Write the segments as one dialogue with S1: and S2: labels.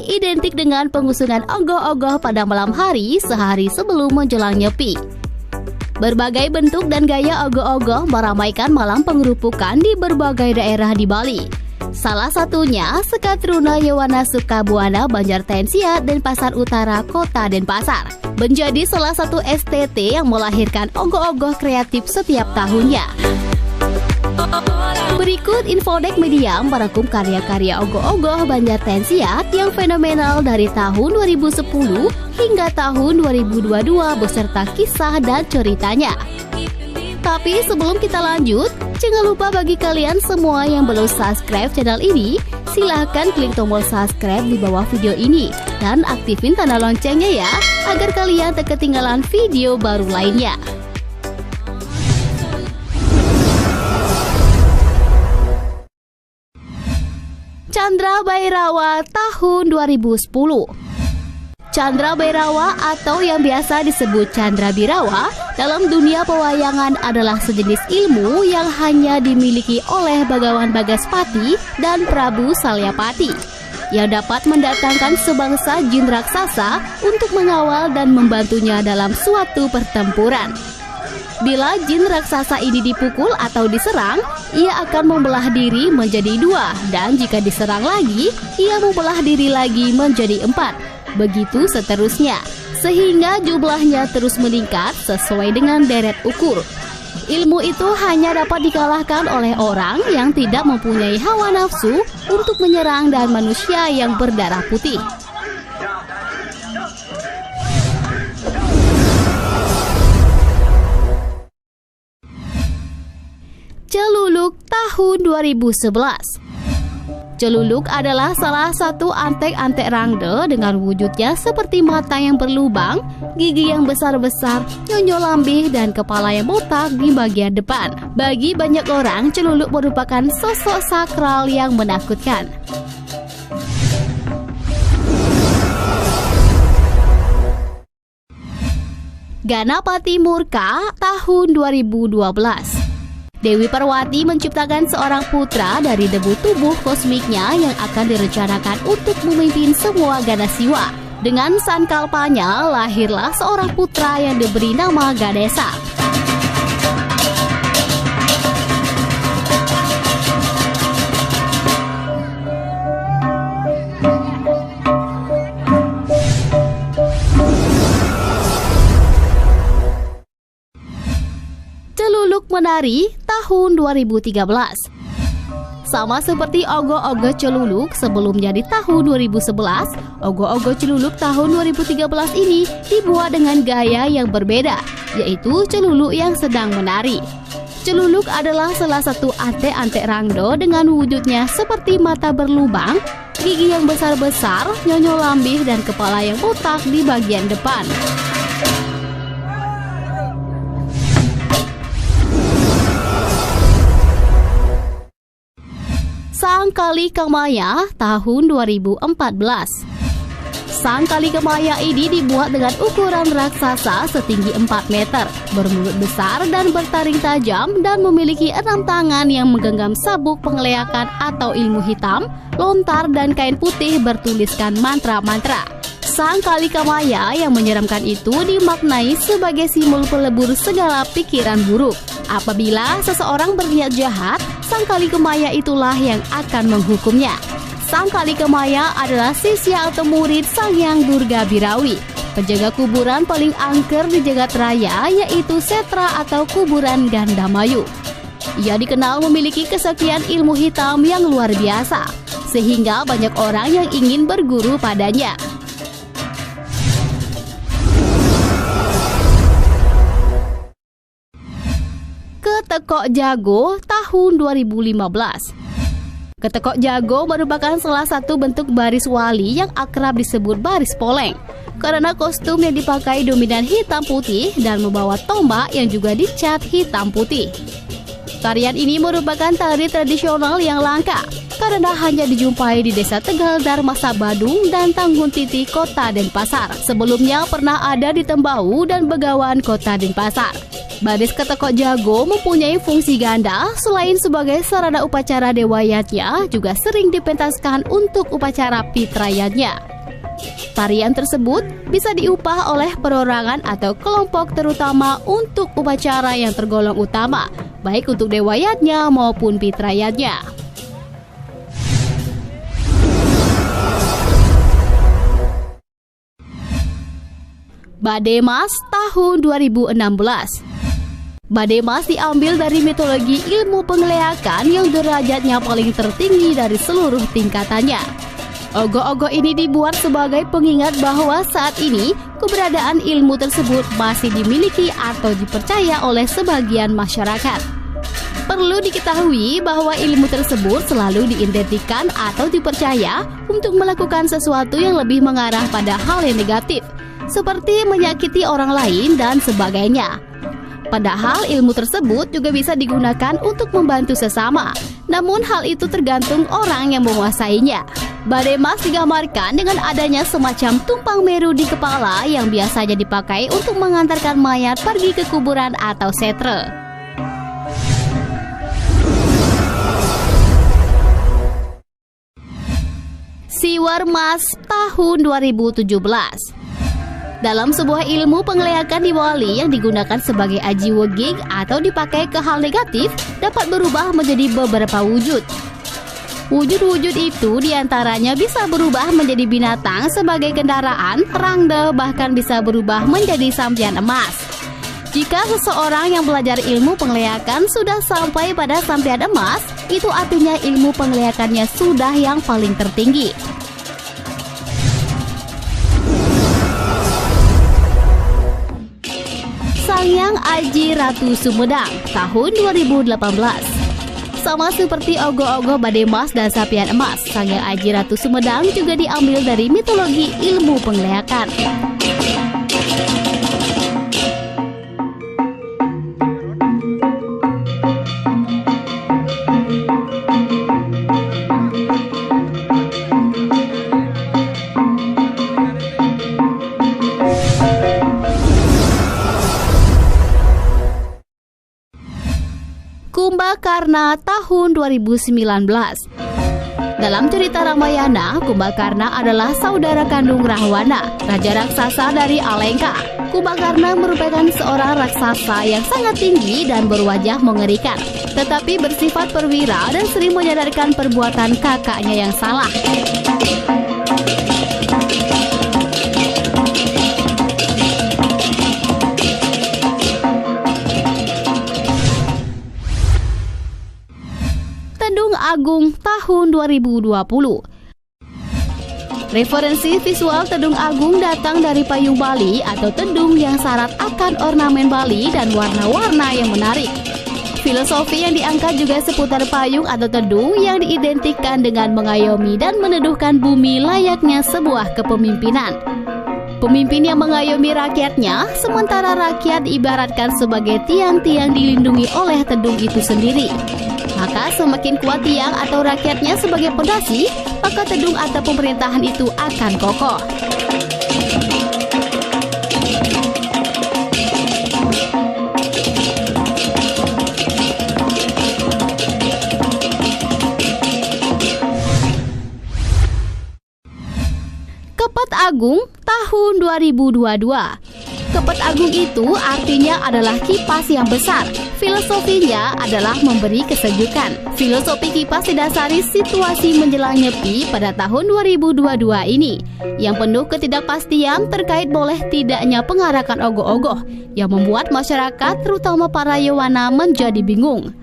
S1: identik dengan pengusungan ogoh-ogoh pada malam hari sehari sebelum menjelang nyepi. Berbagai bentuk dan gaya ogoh-ogoh meramaikan malam pengerupukan di berbagai daerah di Bali. Salah satunya Sekatruna Yewana Sukabuana, Banjartensia, Denpasar Utara, Kota Denpasar. Menjadi salah satu STT yang melahirkan ogoh-ogoh kreatif setiap tahunnya. Berikut Infodek Media merangkum karya-karya ogoh-ogoh Banjartensia yang fenomenal dari tahun 2010 hingga tahun 2022 beserta kisah dan ceritanya. Tapi sebelum kita lanjut, jangan lupa bagi kalian semua yang belum subscribe channel ini, silahkan klik tombol subscribe di bawah video ini dan aktifin tanda loncengnya ya, agar kalian tak ketinggalan video baru lainnya. Chandra Bhairawa tahun 2010. Chandra Bhairawa atau yang biasa disebut Chandra Birawa dalam dunia pewayangan adalah sejenis ilmu yang hanya dimiliki oleh Bagawan Bagaspati dan Prabu Salyapati, yang dapat mendatangkan sebangsa jin raksasa untuk mengawal dan membantunya dalam suatu pertempuran. Bila jin raksasa ini dipukul atau diserang, ia akan membelah diri menjadi 2, dan jika diserang lagi, ia membelah diri lagi menjadi 4. Begitu seterusnya, sehingga jumlahnya terus meningkat sesuai dengan deret ukur. Ilmu itu hanya dapat dikalahkan oleh orang yang tidak mempunyai hawa nafsu untuk menyerang dan manusia yang berdarah putih. Celuluk tahun 2011. Celuluk adalah salah satu antek-antek rangde dengan wujudnya seperti mata yang berlubang, gigi yang besar-besar, nyonyo lambih, dan kepala yang botak di bagian depan. Bagi banyak orang, celuluk merupakan sosok sakral yang menakutkan. Ganapati Murka tahun 2012. Dewi Parwati menciptakan seorang putra dari debu tubuh kosmiknya yang akan direncanakan untuk memimpin semua Ganasiwa. Dengan sankalpanya, lahirlah seorang putra yang diberi nama Ganesa. Celuluk menari tahun 2013. Sama seperti ogoh-ogoh celuluk sebelumnya di tahun 2011, ogoh-ogoh celuluk tahun 2013 ini dibuat dengan gaya yang berbeda, yaitu celuluk yang sedang menari. Celuluk adalah salah satu antek-antek rangdo dengan wujudnya seperti mata berlubang, gigi yang besar-besar, nyonyo lambih, dan kepala yang botak di bagian depan. Sang Kali Kamaya tahun 2014. Sang Kali Kamaya ini dibuat dengan ukuran raksasa setinggi 4 meter, bermulut besar dan bertaring tajam, dan memiliki 6 tangan yang menggenggam sabuk pengeleakan atau ilmu hitam, lontar, dan kain putih bertuliskan mantra-mantra. Sang Kali Kamaya yang menyeramkan itu dimaknai sebagai simbol pelebur segala pikiran buruk. Apabila seseorang berniat jahat, Sang Kali Kamaya itulah yang akan menghukumnya. Sang Kali Kamaya adalah sisya atau murid Sang Hyang Durga Birawi, penjaga kuburan paling angker di jagat raya, yaitu Setra atau kuburan Gandamayu. Ia dikenal memiliki kesaktian ilmu hitam yang luar biasa, sehingga banyak orang yang ingin berguru padanya. Ketekok Jago tahun 2015. Ketekok Jago merupakan salah satu bentuk baris wali yang akrab disebut baris poleng, karena kostum yang dipakai dominan hitam putih dan membawa tombak yang juga dicat hitam putih. Tarian ini merupakan tari tradisional yang langka karena hanya dijumpai di Desa Tegal Darmasa Badung dan Tanggun Titi Kota Denpasar. Sebelumnya pernah ada di Tembau dan Begawan Kota Denpasar. Baris Ketekok Jago mempunyai fungsi ganda. Selain sebagai sarana upacara dewayatnya, juga sering dipentaskan untuk upacara pitrayatnya. Tarian tersebut bisa diupah oleh perorangan atau kelompok terutama untuk upacara yang tergolong utama, baik untuk dewayatnya maupun fitrayatnya. Bademas tahun 2016. Bademas diambil dari mitologi ilmu pengeleakan yang derajatnya paling tertinggi dari seluruh tingkatannya. Ogoh-ogoh ini dibuat sebagai pengingat bahwa saat ini keberadaan ilmu tersebut masih dimiliki atau dipercaya oleh sebagian masyarakat. Perlu diketahui bahwa ilmu tersebut selalu diidentikan atau dipercaya untuk melakukan sesuatu yang lebih mengarah pada hal yang negatif, seperti menyakiti orang lain dan sebagainya. Padahal ilmu tersebut juga bisa digunakan untuk membantu sesama, namun hal itu tergantung orang yang menguasainya. Bademas digambarkan dengan adanya semacam tumpang meru di kepala yang biasanya dipakai untuk mengantarkan mayat pergi ke kuburan atau setre. Siwarmas tahun 2017. Dalam sebuah ilmu pengeleakan di Bali yang digunakan sebagai aji weging atau dipakai ke hal negatif dapat berubah menjadi beberapa wujud. Wujud-wujud itu diantaranya bisa berubah menjadi binatang sebagai kendaraan, rangde, bahkan bisa berubah menjadi sampian emas. Jika seseorang yang belajar ilmu pengeleakan sudah sampai pada sampian emas, itu artinya ilmu pengeleakannya sudah yang paling tertinggi. Sangyang Aji Ratu Sumedang tahun 2018. Sama seperti ogoh-ogoh Bademas dan sapian emas, Sangyang Aji Ratu Sumedang juga diambil dari mitologi ilmu pengeleakan. Kumbakarna tahun 2019. Dalam cerita Ramayana, Kumbakarna adalah saudara kandung Rahwana, raja raksasa dari Alengka. Kumbakarna merupakan seorang raksasa yang sangat tinggi dan berwajah mengerikan, tetapi bersifat perwira dan sering menyadarkan perbuatan kakaknya yang salah. Tedung Agung tahun 2020. Referensi visual Tedung Agung datang dari payung Bali atau tedung yang syarat akan ornamen Bali dan warna-warna yang menarik. Filosofi yang diangkat juga seputar payung atau tedung yang diidentikan dengan mengayomi dan meneduhkan bumi layaknya sebuah kepemimpinan. Pemimpin yang mengayomi rakyatnya, sementara rakyat diibaratkan sebagai tiang-tiang dilindungi oleh tedung itu sendiri. Maka semakin kuat tiang atau rakyatnya sebagai pondasi, maka tedung atau pemerintahan itu akan kokoh. Kepet Agung tahun 2022. Kepet Agung itu artinya adalah kipas yang besar. Filosofinya adalah memberi kesejukan. Filosofi kipas didasari situasi menjelang nyepi pada tahun 2022 ini, yang penuh ketidakpastian terkait boleh tidaknya pengarakan ogoh-ogoh, yang membuat masyarakat terutama para Yawana menjadi bingung.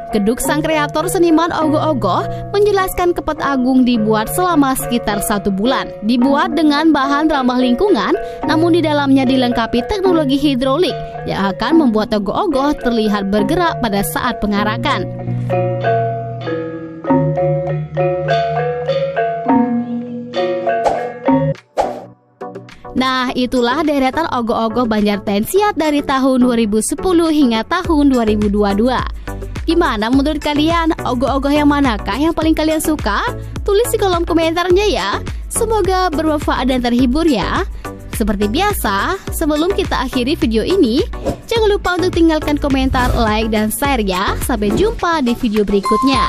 S1: Keduk sang kreator seniman ogoh-ogoh menjelaskan Kepet Agung dibuat selama sekitar 1 bulan. Dibuat dengan bahan ramah lingkungan, namun di dalamnya dilengkapi teknologi hidrolik yang akan membuat ogoh-ogoh terlihat bergerak pada saat pengarakan. Nah, itulah deretan ogoh-ogoh Banjar Tensiat dari tahun 2010 hingga tahun 2022. Gimana menurut kalian? Ogoh-ogoh yang manakah yang paling kalian suka? Tulis di kolom komentarnya ya. Semoga bermanfaat dan terhibur ya. Seperti biasa, sebelum kita akhiri video ini, jangan lupa untuk tinggalkan komentar, like, dan share ya. Sampai jumpa di video berikutnya.